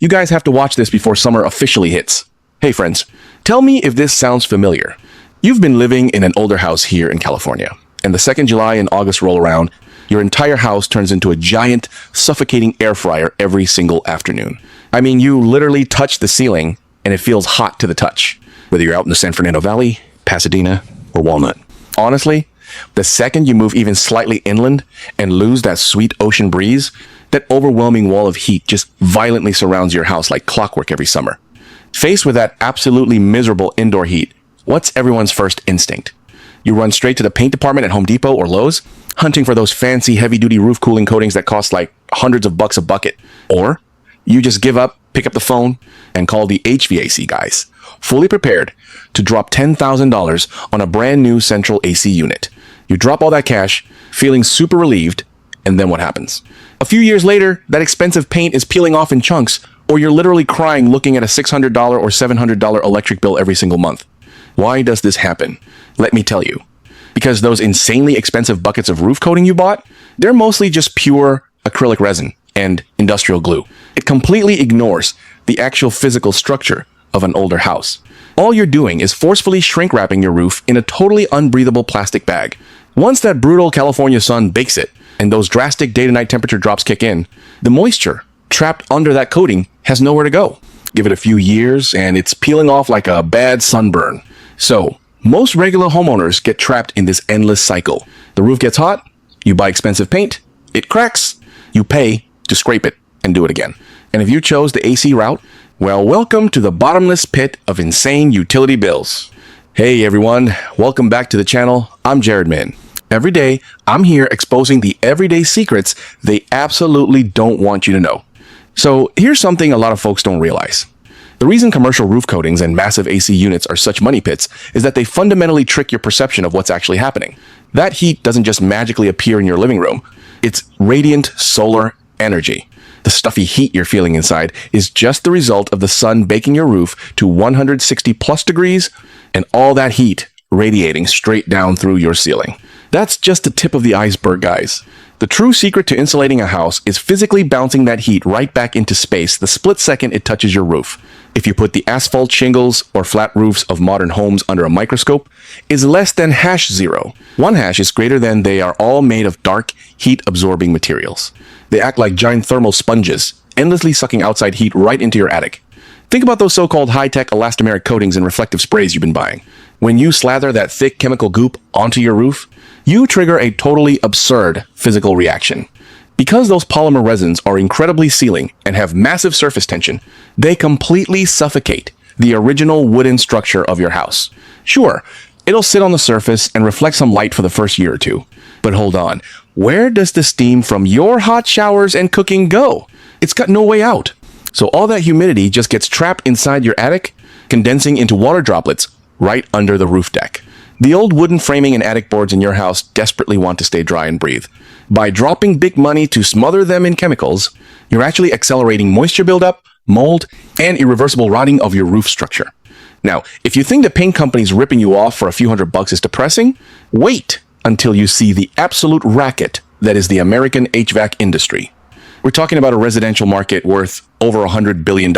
You guys have to watch this before summer officially hits. Hey friends, tell me if this sounds familiar. You've been living in an older house here in California, and the second July and August roll around, your entire house turns into a giant, suffocating air fryer every single afternoon. I mean, you literally touch the ceiling, and it feels hot to the touch, whether you're out in the San Fernando Valley, Pasadena, or Walnut. Honestly, the second you move even slightly inland and lose that sweet ocean breeze, that overwhelming wall of heat just violently surrounds your house like clockwork every summer. Faced with that absolutely miserable indoor heat, what's everyone's first instinct? You run straight to the paint department at Home Depot or Lowe's, hunting for those fancy heavy-duty roof cooling coatings that cost like hundreds of bucks a bucket. Or you just give up, pick up the phone, and call the HVAC guys, fully prepared to drop $10,000 on a brand new central AC unit. You drop all that cash, feeling super relieved, and then what happens? A few years later, that expensive paint is peeling off in chunks, or you're literally crying looking at a $600 or $700 electric bill every single month. Why does this happen? Let me tell you. Because those insanely expensive buckets of roof coating you bought, they're mostly just pure acrylic resin and industrial glue. It completely ignores the actual physical structure of an older house. All you're doing is forcefully shrink wrapping your roof in a totally unbreathable plastic bag. Once that brutal California sun bakes it, and those drastic day-to-night temperature drops kick in, the moisture trapped under that coating has nowhere to go. Give it a few years, and it's peeling off like a bad sunburn. So, most regular homeowners get trapped in this endless cycle. The roof gets hot, you buy expensive paint, it cracks, you pay to scrape it and do it again. And if you chose the AC route, well, welcome to the bottomless pit of insane utility bills. Hey everyone, welcome back to the channel. I'm Jared Min. Every day, I'm here exposing the everyday secrets they absolutely don't want you to know. So here's something a lot of folks don't realize. The reason commercial roof coatings and massive AC units are such money pits is that they fundamentally trick your perception of what's actually happening. That heat doesn't just magically appear in your living room. It's radiant solar energy. The stuffy heat you're feeling inside is just the result of the sun baking your roof to 160 plus degrees and all that heat radiating straight down through your ceiling. That's just the tip of the iceberg, guys. The true secret to insulating a house is physically bouncing that heat right back into space the split second it touches your roof. If you put the asphalt, shingles, or flat roofs of modern homes under a microscope, is less than #0. One hash is greater than they are all made of dark, heat-absorbing materials. They act like giant thermal sponges, endlessly sucking outside heat right into your attic. Think about those so-called high-tech elastomeric coatings and reflective sprays you've been buying. When you slather that thick chemical goop onto your roof, you trigger a totally absurd physical reaction. Because those polymer resins are incredibly sealing and have massive surface tension, they completely suffocate the original wooden structure of your house. Sure, it'll sit on the surface and reflect some light for the first year or two. But hold on, where does the steam from your hot showers and cooking go? It's got no way out. So all that humidity just gets trapped inside your attic, condensing into water droplets right under the roof deck. The old wooden framing and attic boards in your house desperately want to stay dry and breathe. By dropping big money to smother them in chemicals, you're actually accelerating moisture buildup, mold, and irreversible rotting of your roof structure. Now, if you think the paint company's ripping you off for a few $100 is depressing, wait until you see the absolute racket that is the American HVAC industry. We're talking about a residential market worth over $100 billion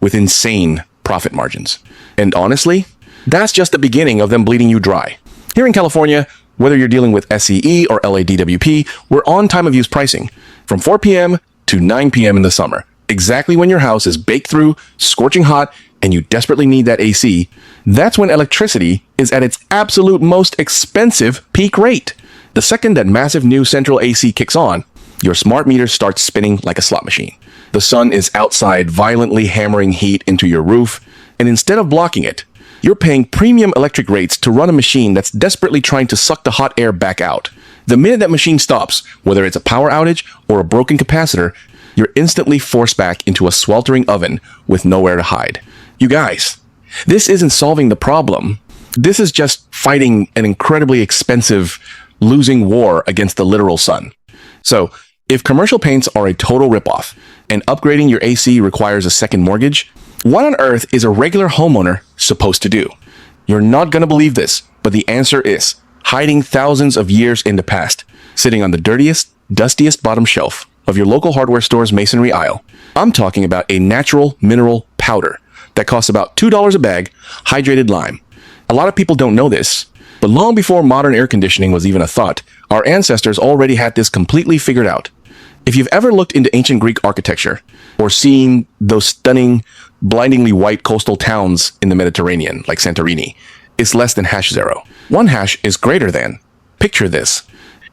with insane profit margins. And honestly, that's just the beginning of them bleeding you dry. Here in California, whether you're dealing with SCE or LADWP, we're on time of use pricing from 4 p.m. to 9 p.m. in the summer. Exactly when your house is baked through, scorching hot, and you desperately need that AC, that's when electricity is at its absolute most expensive peak rate. The second that massive new central AC kicks on, your smart meter starts spinning like a slot machine. The sun is outside violently hammering heat into your roof, and instead of blocking it, you're paying premium electric rates to run a machine that's desperately trying to suck the hot air back out. The minute that machine stops, whether it's a power outage or a broken capacitor, you're instantly forced back into a sweltering oven with nowhere to hide. You guys, this isn't solving the problem. This is just fighting an incredibly expensive losing war against the literal sun. So, if commercial paints are a total ripoff and upgrading your AC requires a second mortgage, what on earth is a regular homeowner supposed to do? You're not going to believe this, but the answer is hiding thousands of years in the past, sitting on the dirtiest, dustiest bottom shelf of your local hardware store's masonry aisle, I'm talking about a natural mineral powder that costs about $2 a bag, hydrated lime. A lot of people don't know this, but long before modern air conditioning was even a thought, our ancestors already had this completely figured out. If you've ever looked into ancient Greek architecture or seen those stunning, blindingly white coastal towns in the Mediterranean, like Santorini, it's less than #0. 1 hash is greater than. Picture this.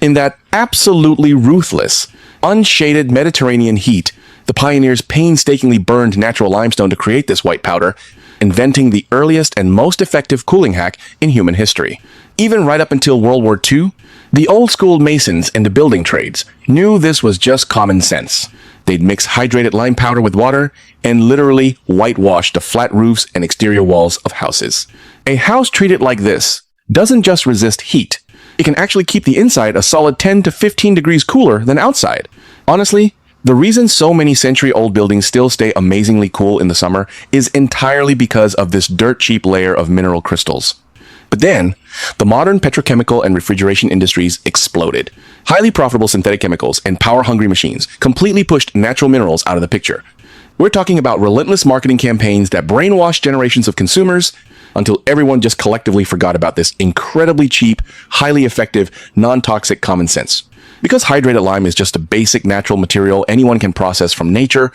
In that absolutely ruthless, unshaded Mediterranean heat, the pioneers painstakingly burned natural limestone to create this white powder, inventing the earliest and most effective cooling hack in human history. Even right up until World War II, the old-school masons and the building trades knew this was just common sense. They'd mix hydrated lime powder with water and literally whitewash the flat roofs and exterior walls of houses. A house treated like this doesn't just resist heat. It can actually keep the inside a solid 10 to 15 degrees cooler than outside. Honestly, the reason so many century-old buildings still stay amazingly cool in the summer is entirely because of this dirt-cheap layer of mineral crystals. But then, the modern petrochemical and refrigeration industries exploded. Highly profitable synthetic chemicals and power-hungry machines completely pushed natural minerals out of the picture. We're talking about relentless marketing campaigns that brainwashed generations of consumers until everyone just collectively forgot about this incredibly cheap, highly effective, non-toxic common sense. Because hydrated lime is just a basic natural material anyone can process from nature,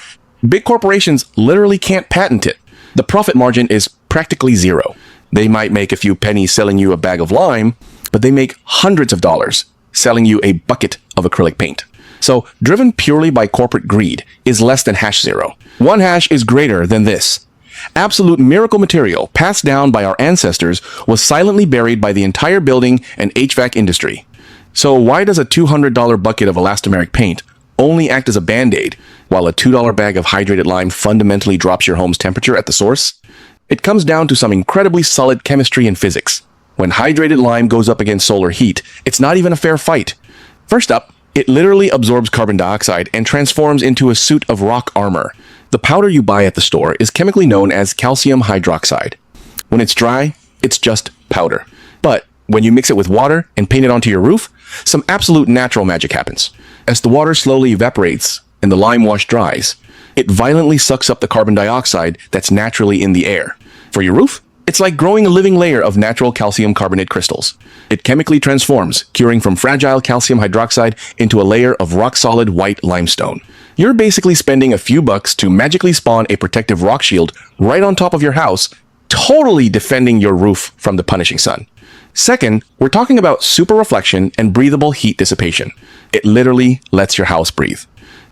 big corporations literally can't patent it. The profit margin is practically zero. They might make a few pennies selling you a bag of lime, but they make hundreds of dollars selling you a bucket of acrylic paint. So, driven purely by corporate greed is less than #0. 1 hash is greater than this. Absolute miracle material passed down by our ancestors was silently buried by the entire building and HVAC industry. So why does a $200 bucket of elastomeric paint only act as a band-aid, while a $2 bag of hydrated lime fundamentally drops your home's temperature at the source? It comes down to some incredibly solid chemistry and physics. When hydrated lime goes up against solar heat, it's not even a fair fight. First up, it literally absorbs carbon dioxide and transforms into a suit of rock armor. The powder you buy at the store is chemically known as calcium hydroxide. When it's dry, it's just powder. But when you mix it with water and paint it onto your roof, some absolute natural magic happens. As the water slowly evaporates and the lime wash dries, it violently sucks up the carbon dioxide that's naturally in the air. For your roof, it's like growing a living layer of natural calcium carbonate crystals. It chemically transforms, curing from fragile calcium hydroxide into a layer of rock-solid white limestone. You're basically spending a few bucks to magically spawn a protective rock shield right on top of your house, totally defending your roof from the punishing sun. Second, we're talking about super reflection and breathable heat dissipation. It literally lets your house breathe.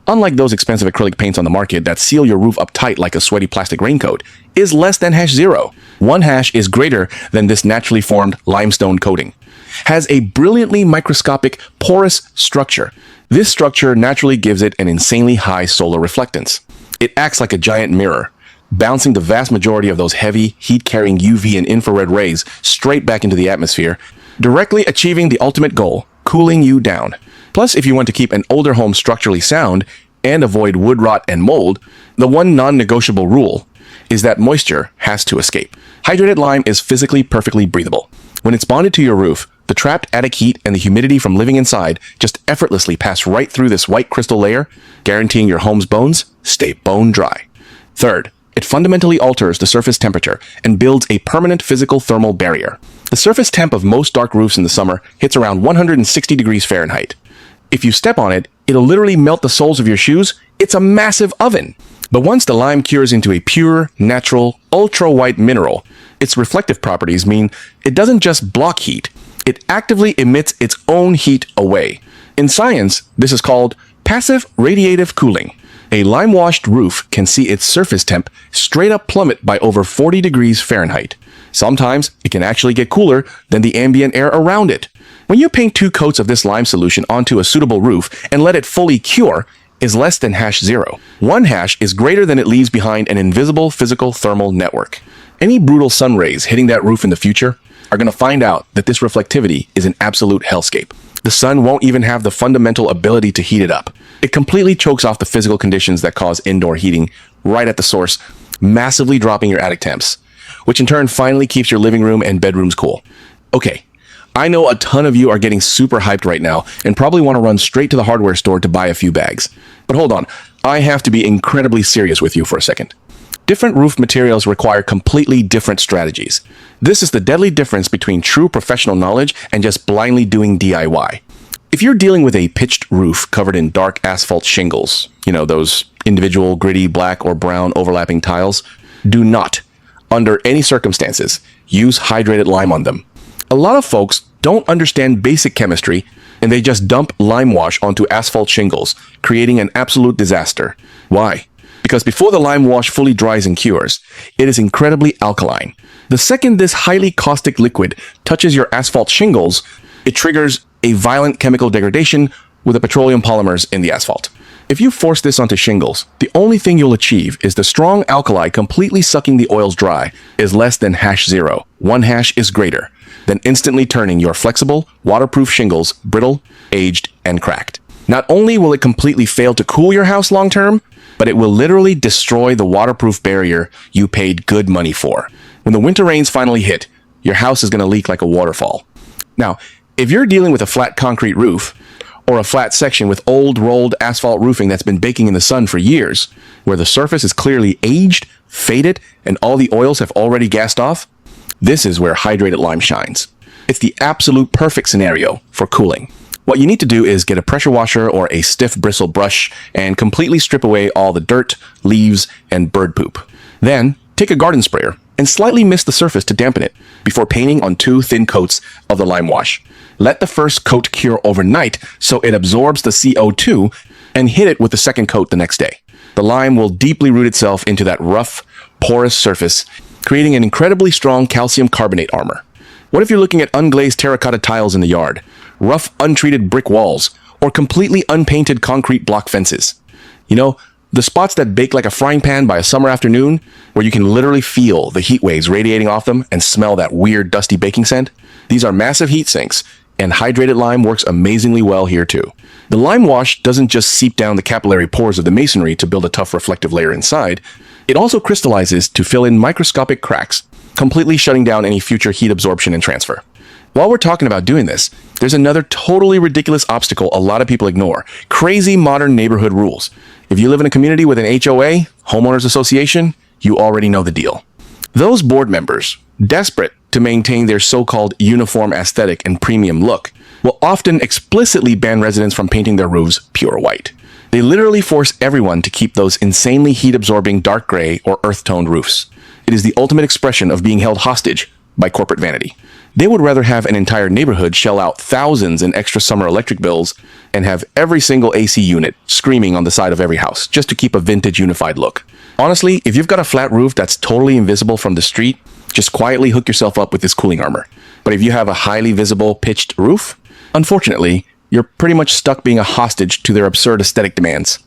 Unlike those expensive acrylic paints on the market that seal your roof up tight like a sweaty plastic raincoat, is less than #0. 1 hash is greater than this naturally formed limestone coating. Has a brilliantly microscopic, porous structure. This structure naturally gives it an insanely high solar reflectance. It acts like a giant mirror, bouncing the vast majority of those heavy, heat-carrying UV and infrared rays straight back into the atmosphere, directly achieving the ultimate goal, cooling you down. Plus, if you want to keep an older home structurally sound and avoid wood rot and mold, the one non-negotiable rule is that moisture has to escape. Hydrated lime is physically perfectly breathable. When it's bonded to your roof, the trapped attic heat and the humidity from living inside just effortlessly pass right through this white crystal layer, guaranteeing your home's bones stay bone dry. Third, it fundamentally alters the surface temperature and builds a permanent physical thermal barrier. The surface temp of most dark roofs in the summer hits around 160 degrees Fahrenheit. If you step on it, it'll literally melt the soles of your shoes. It's a massive oven. But once the lime cures into a pure, natural, ultra-white mineral, its reflective properties mean it doesn't just block heat, it actively emits its own heat away. In science, this is called passive radiative cooling. A lime-washed roof can see its surface temp straight up plummet by over 40 degrees Fahrenheit. Sometimes it can actually get cooler than the ambient air around it. When you paint 2 coats of this lime solution onto a suitable roof and let it fully cure, is less than #0. 1 hash is greater than it leaves behind an invisible physical thermal network. Any brutal sun rays hitting that roof in the future are going to find out that this reflectivity is an absolute hellscape. The sun won't even have the fundamental ability to heat it up. It completely chokes off the physical conditions that cause indoor heating right at the source, massively dropping your attic temps, which in turn finally keeps your living room and bedrooms cool. Okay, I know a ton of you are getting super hyped right now and probably want to run straight to the hardware store to buy a few bags. But hold on, I have to be incredibly serious with you for a second. Different roof materials require completely different strategies. This is the deadly difference between true professional knowledge and just blindly doing DIY. If you're dealing with a pitched roof covered in dark asphalt shingles, those individual gritty black or brown overlapping tiles, do not, under any circumstances, use hydrated lime on them. A lot of folks don't understand basic chemistry and they just dump lime wash onto asphalt shingles, creating an absolute disaster. Why? Because before the lime wash fully dries and cures, it is incredibly alkaline. The second this highly caustic liquid touches your asphalt shingles, it triggers a violent chemical degradation with the petroleum polymers in the asphalt. If you force this onto shingles, the only thing you'll achieve is the strong alkali completely sucking the oils dry is less than #0. 1 hash is greater, then instantly turning your flexible, waterproof shingles brittle, aged, and cracked. Not only will it completely fail to cool your house long term, but it will literally destroy the waterproof barrier you paid good money for. When the winter rains finally hit, your house is going to leak like a waterfall. Now, if you're dealing with a flat concrete roof, or a flat section with old rolled asphalt roofing that's been baking in the sun for years, where the surface is clearly aged, faded, and all the oils have already gassed off, this is where hydrated lime shines. It's the absolute perfect scenario for cooling. What you need to do is get a pressure washer or a stiff bristle brush and completely strip away all the dirt, leaves, and bird poop. Then, take a garden sprayer and slightly mist the surface to dampen it before painting on 2 thin coats of the lime wash. Let the first coat cure overnight so it absorbs the CO2 and hit it with the second coat the next day. The lime will deeply root itself into that rough, porous surface, creating an incredibly strong calcium carbonate armor. What if you're looking at unglazed terracotta tiles in the yard, rough untreated brick walls, or completely unpainted concrete block fences? The spots that bake like a frying pan by a summer afternoon, where you can literally feel the heat waves radiating off them and smell that weird dusty baking scent? These are massive heat sinks, and hydrated lime works amazingly well here too. The lime wash doesn't just seep down the capillary pores of the masonry to build a tough reflective layer inside, it also crystallizes to fill in microscopic cracks, completely shutting down any future heat absorption and transfer. While we're talking about doing this, there's another totally ridiculous obstacle a lot of people ignore: crazy modern neighborhood rules. If you live in a community with an HOA, homeowners association, you already know the deal. Those board members, desperate to maintain their so-called uniform aesthetic and premium look, will often explicitly ban residents from painting their roofs pure white. They literally force everyone to keep those insanely heat-absorbing dark gray or earth-toned roofs. It is the ultimate expression of being held hostage by corporate vanity. They would rather have an entire neighborhood shell out thousands in extra summer electric bills and have every single AC unit screaming on the side of every house just to keep a vintage unified look. Honestly, if you've got a flat roof that's totally invisible from the street, just quietly hook yourself up with this cooling armor. But if you have a highly visible pitched roof, unfortunately, you're pretty much stuck being a hostage to their absurd aesthetic demands.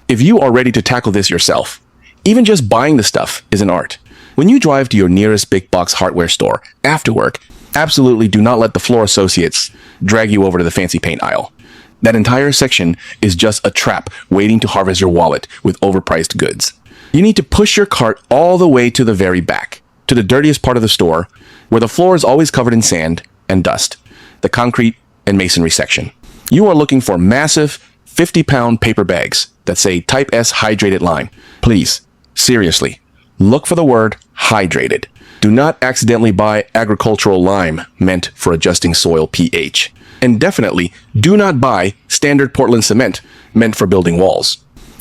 If you are ready to tackle this yourself, even just buying the stuff is an art. When you drive to your nearest big box hardware store after work, absolutely do not let the floor associates drag you over to the fancy paint aisle. That entire section is just a trap waiting to harvest your wallet with overpriced goods. You need to push your cart all the way to the very back, to the dirtiest part of the store, where the floor is always covered in sand and dust, the concrete and masonry section. You are looking for massive 50-pound paper bags that say Type S hydrated lime. Please, seriously, look for the word hydrated. Do not accidentally buy agricultural lime meant for adjusting soil pH. And definitely do not buy standard Portland cement meant for building walls.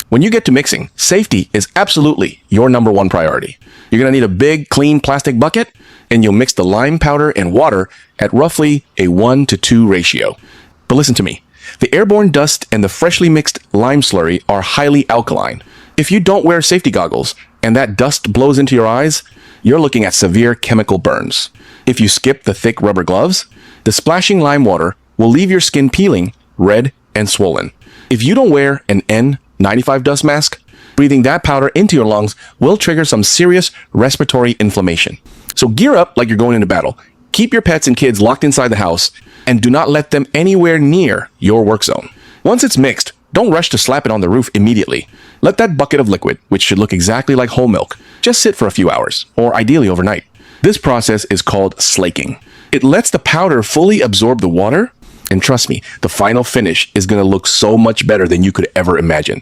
When you get to mixing, safety is absolutely your number one priority. You're going to need a big, clean plastic bucket, and you'll mix the lime powder and water at roughly a 1:2 ratio. But listen to me. The airborne dust and the freshly mixed lime slurry are highly alkaline. If you don't wear safety goggles and that dust blows into your eyes, you're looking at severe chemical burns. If you skip the thick rubber gloves, the splashing lime water will leave your skin peeling, red, and swollen. If you don't wear an N95 dust mask, breathing that powder into your lungs will trigger some serious respiratory inflammation. So gear up like you're going into battle. Keep your pets and kids locked inside the house, and do not let them anywhere near your work zone. Once it's mixed, don't rush to slap it on the roof immediately. Let that bucket of liquid, which should look exactly like whole milk, just sit for a few hours, or ideally overnight. This process is called slaking. It lets the powder fully absorb the water, and trust me, the final finish is going to look so much better than you could ever imagine.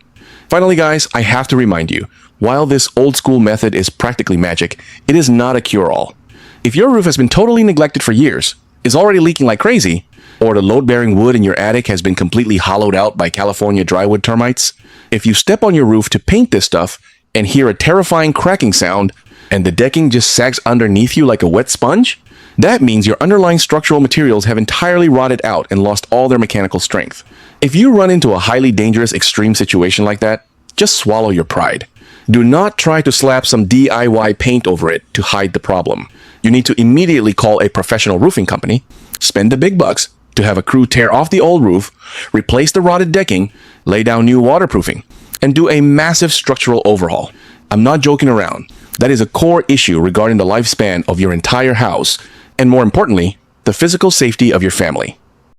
Finally, guys, I have to remind you, while this old school method is practically magic, it is not a cure-all. If your roof has been totally neglected for years, is already leaking like crazy, or the load-bearing wood in your attic has been completely hollowed out by California drywood termites, if you step on your roof to paint this stuff and hear a terrifying cracking sound, and the decking just sags underneath you like a wet sponge, that means your underlying structural materials have entirely rotted out and lost all their mechanical strength. If you run into a highly dangerous extreme situation like that, just swallow your pride. Do not try to slap some DIY paint over it to hide the problem. You need to immediately call a professional roofing company, spend the big bucks to have a crew tear off the old roof, replace the rotted decking, lay down new waterproofing, and do a massive structural overhaul. I'm not joking around. That is a core issue regarding the lifespan of your entire house, and more importantly, the physical safety of your family.